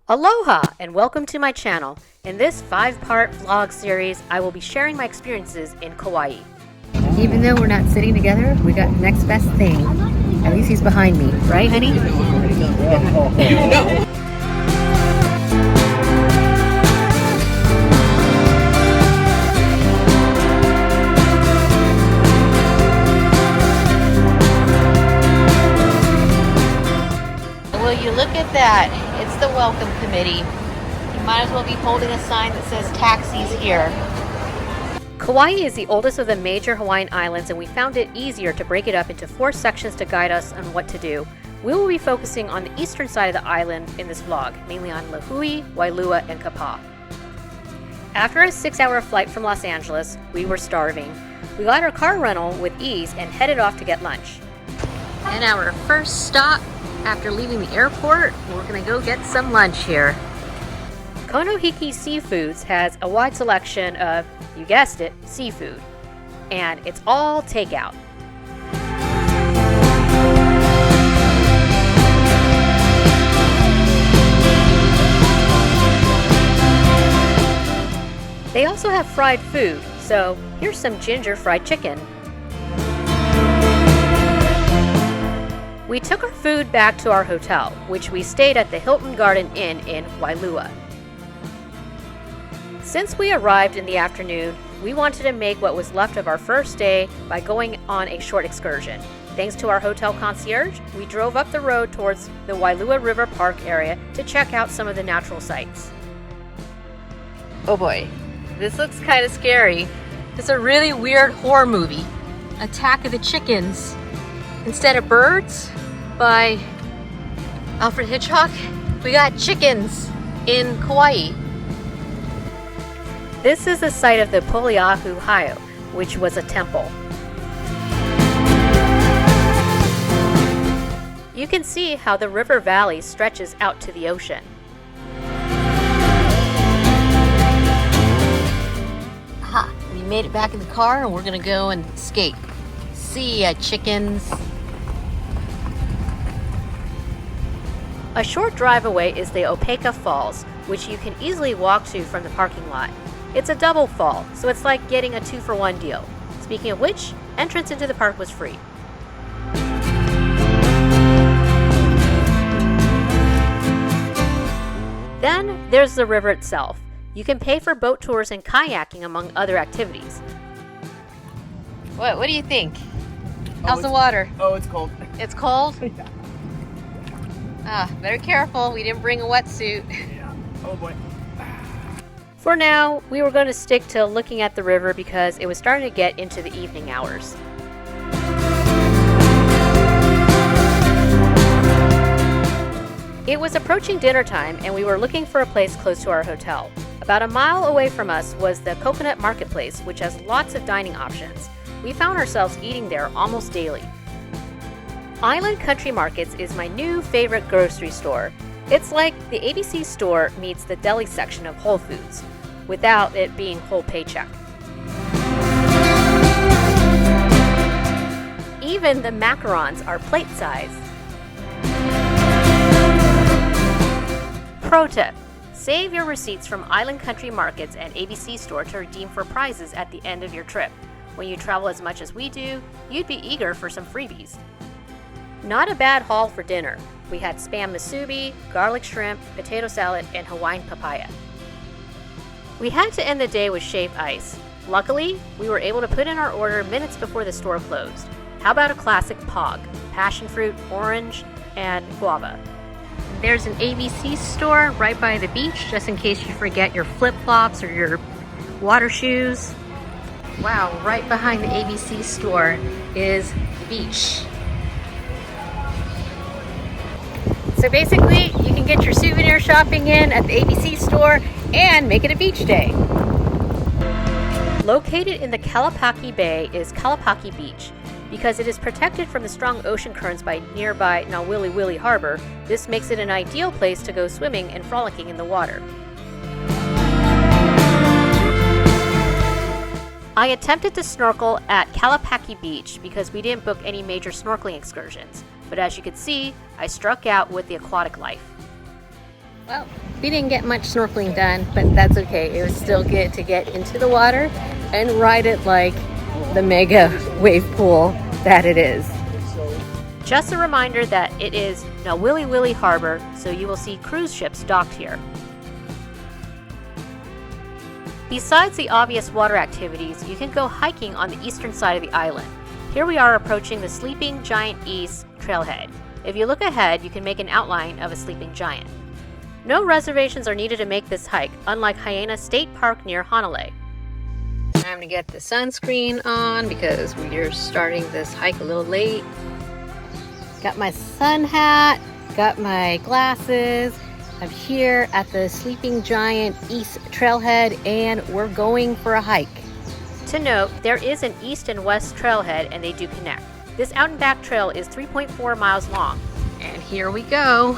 Aloha and welcome to my channel. In this 5-part vlog series, I will be sharing my experiences in Kauai. Even though we're not sitting together, we got the next best thing. At least he's behind me, right, honey? Will you look at that? It's the welcome committee. You might as well be holding a sign that says taxis here. Kauai is the oldest of the major Hawaiian islands, and we found it easier to break it up into 4 sections to guide us on what to do. We will be focusing on the eastern side of the island in this vlog, mainly on Lihue, Wailua, and Kapa'a. After a 6-hour flight from Los Angeles, we were starving. We got our car rental with ease and headed off to get lunch. And our first stop after leaving the airport, we're gonna go get some lunch here. Konohiki Seafoods has a wide selection of, you guessed it, seafood. And it's all takeout. They also have fried food, so here's some ginger fried chicken. We took our food back to our hotel, which we stayed at the Hilton Garden Inn in Wailua. Since we arrived in the afternoon, we wanted to make what was left of our first day by going on a short excursion. Thanks to our hotel concierge, we drove up the road towards the Wailua River Park area to check out some of the natural sights. Oh boy, this looks kind of scary. It's a really weird horror movie. Attack of the Chickens. Instead of birds, by Alfred Hitchcock, we got chickens in Kauai. This is the site of the Puakea Heiau, which was a temple. You can see how the river valley stretches out to the ocean. Aha, we made it back in the car and we're gonna go and skate. See ya, chickens. A short drive away is the Opaeka'a Falls, which you can easily walk to from the parking lot. It's a double fall, so it's like getting a 2-for-1 deal. Speaking of which, entrance into the park was free. Then there's the river itself. You can pay for boat tours and kayaking among other activities. What do you think? How's the water? Oh, it's cold. It's cold? Yeah. Better careful, we didn't bring a wetsuit. Yeah. Oh boy. For now, we were going to stick to looking at the river because it was starting to get into the evening hours. It was approaching dinner time and we were looking for a place close to our hotel. About a mile away from us was the Coconut Marketplace, which has lots of dining options. We found ourselves eating there almost daily. Island Country Markets is my new favorite grocery store. It's like the ABC store meets the deli section of Whole Foods, without it being whole paycheck. Even the macarons are plate size. Pro tip: save your receipts from Island Country Markets and ABC store to redeem for prizes at the end of your trip. When you travel as much as we do, you'd be eager for some freebies. Not a bad haul for dinner. We had spam musubi, garlic shrimp, potato salad, and Hawaiian papaya. We had to end the day with shaved ice. Luckily, we were able to put in our order minutes before the store closed. How about a classic pog? Passion fruit, orange, and guava. There's an ABC store right by the beach, just in case you forget your flip-flops or your water shoes. Wow, right behind the ABC store is the beach. So basically, you can get your souvenir shopping in at the ABC store and make it a beach day. Located in the Kalapaki Bay is Kalapaki Beach. Because it is protected from the strong ocean currents by nearby Nawiliwili Harbor, this makes it an ideal place to go swimming and frolicking in the water. I attempted to snorkel at Kalapaki Beach because we didn't book any major snorkeling excursions, but as you can see, I struck out with the aquatic life. Well, we didn't get much snorkeling done, but that's okay. It was still good to get into the water and ride it like the mega wave pool that it is. Just a reminder that it is Nawiliwili Harbor, so you will see cruise ships docked here. Besides the obvious water activities, you can go hiking on the eastern side of the island. Here we are approaching the Sleeping Giant East trailhead. If you look ahead, you can make an outline of a sleeping giant. No reservations are needed to make this hike, unlike Hyena State Park near Honolulu. Time to get the sunscreen on because we are starting this hike a little late. Got my sun hat, got my glasses. I'm here at the Sleeping Giant East trailhead and we're going for a hike. To note, there is an east and west trailhead and they do connect. This out and back trail is 3.4 miles long. And here we go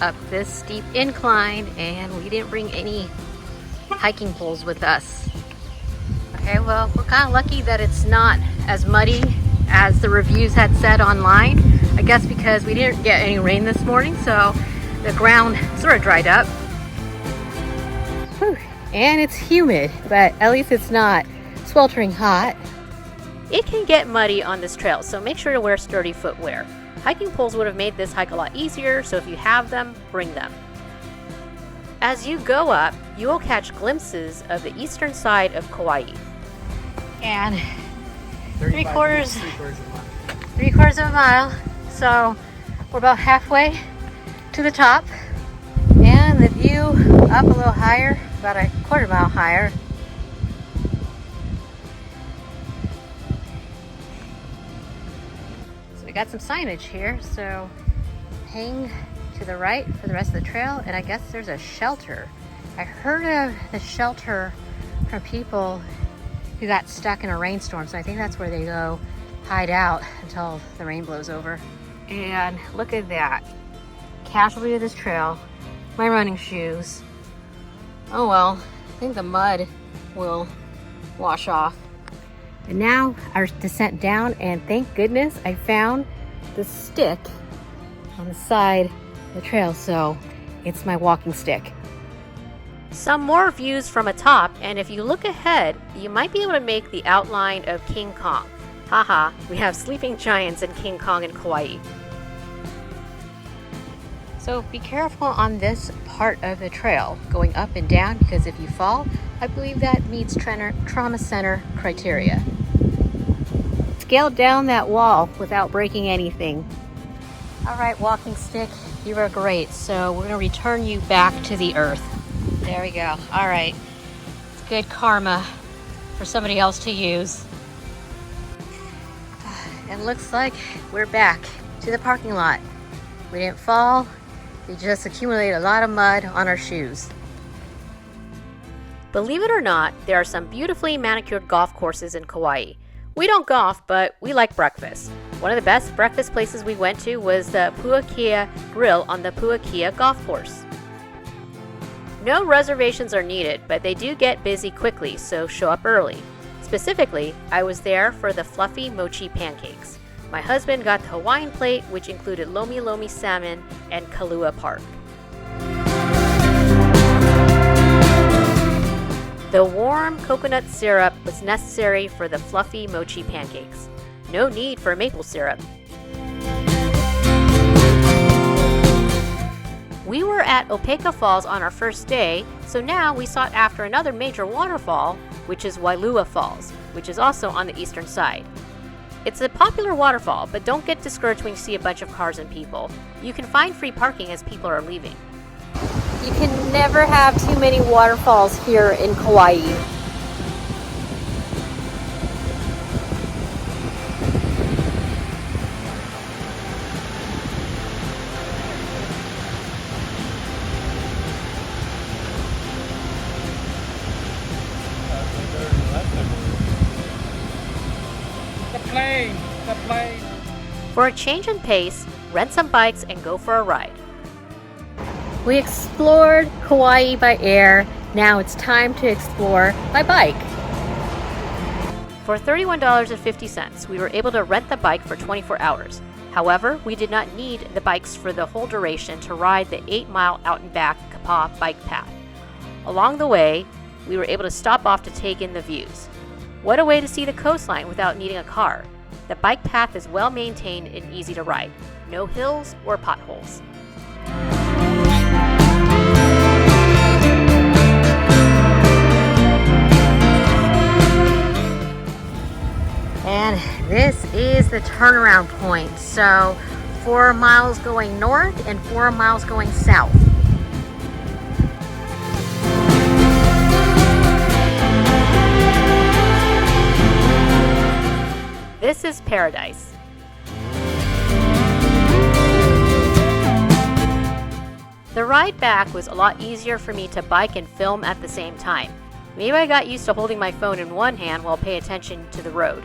up this steep incline, and we didn't bring any hiking poles with us. Okay, well, we're kind of lucky that it's not as muddy as the reviews had said online. I guess because we didn't get any rain this morning, so the ground sort of dried up. Whew. And it's humid, but at least it's not sweltering hot. It can get muddy on this trail, so make sure to wear sturdy footwear. Hiking poles would have made this hike a lot easier, so if you have them, bring them. As you go up, you will catch glimpses of the eastern side of Kauai. And three quarters of a mile, so we're about halfway to the top. And the view up a little higher, about a quarter mile higher. We got some signage here, so hang to the right for the rest of the trail, and I guess there's a shelter. I heard of the shelter from people who got stuck in a rainstorm, so I think that's where they go hide out until the rain blows over. And look at that. Casualty of this trail, my running shoes. Oh well, I think the mud will wash off. And now our descent down, and thank goodness I found the stick on the side of the trail, so it's my walking stick. Some more views from atop, and if you look ahead, you might be able to make the outline of King Kong. Haha, we have sleeping giants and King Kong in Kauai. So be careful on this part of the trail, going up and down, because if you fall, I believe that meets trauma center criteria. Scale down that wall without breaking anything. All right, walking stick, you were great. So we're gonna return you back to the earth. There we go. All right, it's good karma for somebody else to use. And looks like we're back to the parking lot. We didn't fall, we just accumulated a lot of mud on our shoes. Believe it or not, there are some beautifully manicured golf courses in Kauai. We don't golf, but we like breakfast. One of the best breakfast places we went to was the Puakea Grill on the Puakea Golf Course. No reservations are needed, but they do get busy quickly, so show up early. Specifically, I was there for the fluffy mochi pancakes. My husband got the Hawaiian plate, which included lomi lomi salmon and kalua park. The warm coconut syrup was necessary for the fluffy mochi pancakes. No need for maple syrup. We were at Opaeka'a Falls on our first day, so now we sought after another major waterfall, which is Wailua Falls, which is also on the eastern side. It's a popular waterfall, but don't get discouraged when you see a bunch of cars and people. You can find free parking as people are leaving. You can never have too many waterfalls here in Kauai. The plane. For a change in pace, rent some bikes and go for a ride. We explored Kauai by air. Now it's time to explore by bike. For $31.50, we were able to rent the bike for 24 hours. However, we did not need the bikes for the whole duration to ride the 8-mile out and back Kapa'a bike path. Along the way, we were able to stop off to take in the views. What a way to see the coastline without needing a car. The bike path is well maintained and easy to ride. No hills or potholes. And this is the turnaround point. So 4 miles going north and 4 miles going south. This is paradise. The ride back was a lot easier for me to bike and film at the same time. Maybe I got used to holding my phone in one hand while paying attention to the road.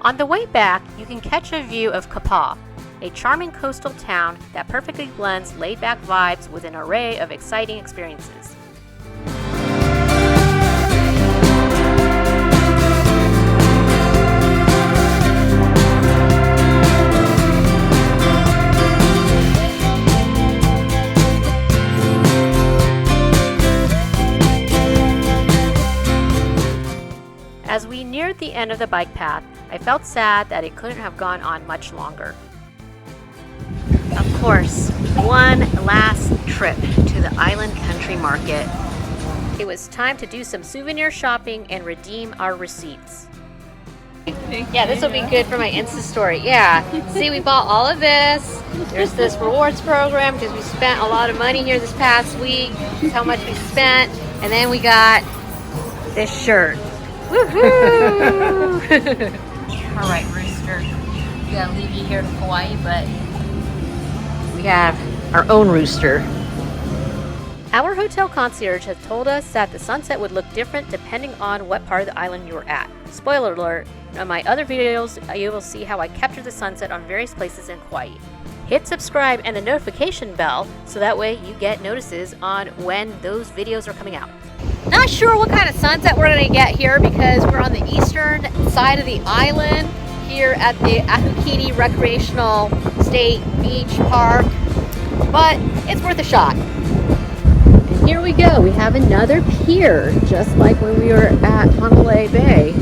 On the way back, you can catch a view of Kapa'a, a charming coastal town that perfectly blends laid-back vibes with an array of exciting experiences. As we neared the end of the bike path, I felt sad that it couldn't have gone on much longer. Of course, one last trip to the island country market. It was time to do some souvenir shopping and redeem our receipts. Yeah, this will be good for my Insta story. Yeah, see, we bought all of this. There's this rewards program because we spent a lot of money here this past week. That's how much we spent. And then we got this shirt. Woohoo! All right, Rooster. We gotta leave you here to Kauai, but we have our own rooster. Our hotel concierge has told us that the sunset would look different depending on what part of the island you were at. Spoiler alert, in my other videos, you will see how I capture the sunset on various places in Kauai. Hit subscribe and the notification bell so that way you get notices on when those videos are coming out. Not sure what kind of sunset we're going to get here because we're on the eastern side of the island here at the Ahkuhini Recreational State Beach Park, but it's worth a shot. And here we go. We have another pier, just like when we were at Honolulu Bay.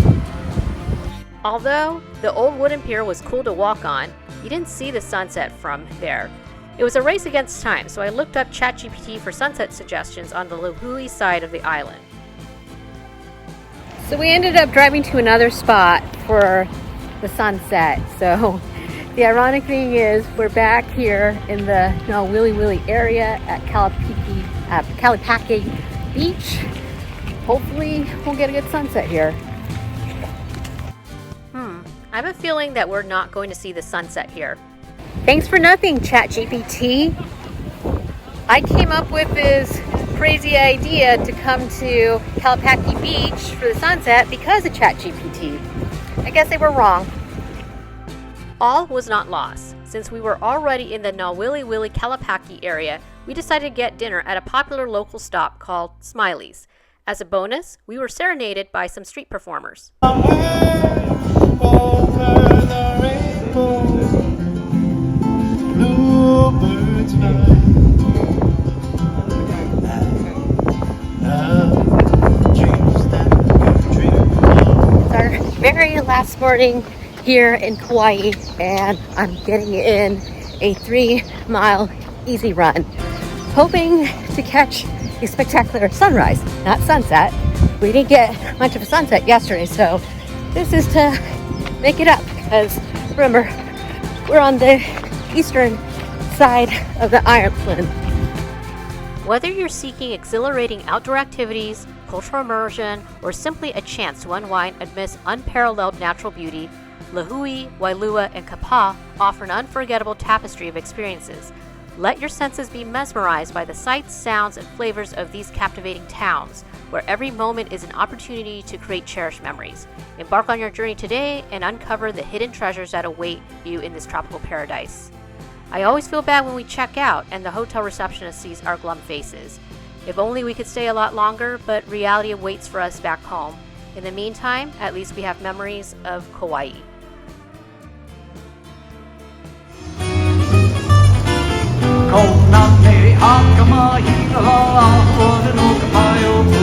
Although the old wooden pier was cool to walk on, you didn't see the sunset from there. It was a race against time, so I looked up ChatGPT for sunset suggestions on the Lihue side of the island. So we ended up driving to another spot for the sunset. So the ironic thing is we're back here in the Wailua area at Kalapaki Beach. Hopefully we'll get a good sunset here. I have a feeling that we're not going to see the sunset here. Thanks for nothing, ChatGPT. I came up with this crazy idea to come to Kalapaki Beach for the sunset because of ChatGPT. I guess they were wrong. All was not lost. Since we were already in the Wailua Kalapaki area, we decided to get dinner at a popular local stop called Smiley's. As a bonus, we were serenaded by some street performers. It's our very last morning here in Kauai, and I'm getting in a 3-mile easy run, hoping to catch a spectacular sunrise, not sunset. We didn't get much of a sunset yesterday, so this is to make it up, because remember, we're on the eastern side of the island. Whether you're seeking exhilarating outdoor activities, cultural immersion, or simply a chance to unwind amidst unparalleled natural beauty, Lihue, Wailua, and Kapa'a offer an unforgettable tapestry of experiences. Let your senses be mesmerized by the sights, sounds, and flavors of these captivating towns, where every moment is an opportunity to create cherished memories. Embark on your journey today and uncover the hidden treasures that await you in this tropical paradise. I always feel bad when we check out and the hotel receptionist sees our glum faces. If only we could stay a lot longer, but reality awaits for us back home. In the meantime, at least we have memories of Kauai. Ko nā te akamahina la, hua no ka pai o